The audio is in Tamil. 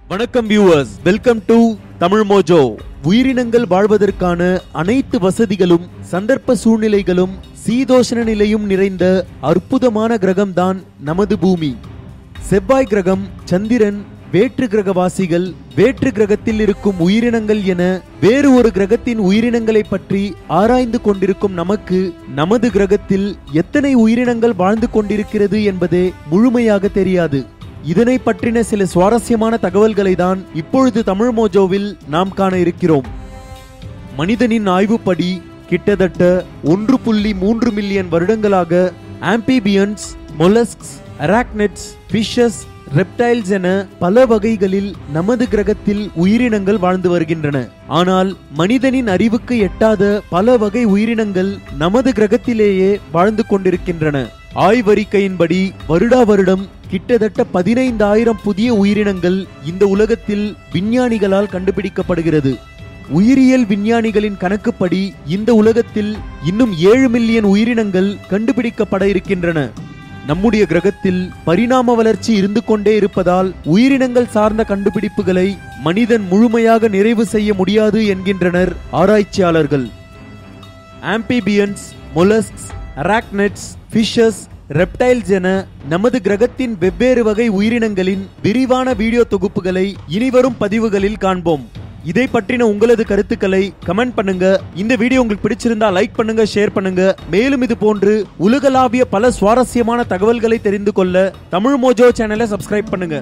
வணக்கம் viewers, welcome to Tamil Mojo. உயிரினங்கள் வாழ்வதற்கான அனைத்து வசதிகளும் சந்தர்ப்ப சூழ்நிலைகளும் சீதோஷண நிலையும் நிறைந்த அற்புதமான கிரகம்தான் நமது பூமி. செவ்வாய் கிரகம், சந்திரன், வேற்று கிரகவாசிகள், வேற்று கிரகத்தில் இருக்கும் உயிரினங்கள் என வேறு ஒரு கிரகத்தின் உயிரினங்களை பற்றி ஆராய்ந்து கொண்டிருக்கும் நமக்கு நமது கிரகத்தில் எத்தனை உயிரினங்கள் வாழ்ந்து கொண்டிருக்கிறது என்பதே முழுமையாக தெரியாது. இதனை பற்றின சில சுவாரஸ்யமான தகவல்களை தான் இப்பொழுது தமிழ் மோஜோவில் நாம் காண இருக்கிறோம். மனிதனின் ஆய்வுப்படி கிட்டத்தட்ட 1.3 மில்லியன் வருடங்களாக ஆம்பிபியன்ஸ், மொலஸ்க்ஸ், அராக்னிட்ஸ், ஃபிஷஸ், ரெப்டைல்ஸ் என பல வகைகளில் நமது கிரகத்தில் உயிரினங்கள் வாழ்ந்து வருகின்றன. ஆனால் மனிதனின் அறிவுக்கு எட்டாத பல வகை உயிரினங்கள் நமது கிரகத்திலேயே வாழ்ந்து கொண்டிருக்கின்றன. ஆய்வறிக்கையின்படி வருடா வருடம் கிட்டத்தட்ட 15,000 புதிய உயிரினங்கள் இந்த உலகத்தில் விஞ்ஞானிகளால் கண்டுபிடிக்கப்படுகிறது. உயிரியல் விஞ்ஞானிகளின் கணக்குப்படி இந்த உலகத்தில் இன்னும் 7 மில்லியன் உயிரினங்கள் கண்டுபிடிக்கப்பட இருக்கின்றன. நம்முடைய கிரகத்தில் பரிணாம வளர்ச்சி இருந்து கொண்டே இருப்பதால் உயிரினங்கள் சார்ந்த கண்டுபிடிப்புகளை மனிதன் முழுமையாக நிறைவு செய்ய முடியாது என்கின்றனர் ஆராய்ச்சியாளர்கள். ஆம்பிபியன்ஸ், மொலஸ்க்ஸ், அராக்னிட்ஸ், ஃபிஷஸ், ரெப்டைல்ஸ் என நமது கிரகத்தின் வெவ்வேறு வகை உயிரினங்களின் விரிவான வீடியோ தொகுப்புகளை இனிவரும் பதிவுகளில் காண்போம். இதை பற்றின உங்களது கருத்துக்களை கமெண்ட் பண்ணுங்க. இந்த வீடியோ உங்களுக்கு பிடிச்சிருந்தா லைக் பண்ணுங்க, ஷேர் பண்ணுங்க. மேலும் இது போன்று உலகளாவிய பல சுவாரஸ்யமான தகவல்களை தெரிந்து கொள்ள தமிழ் மோஜோ சேனலை சப்ஸ்கிரைப் பண்ணுங்க.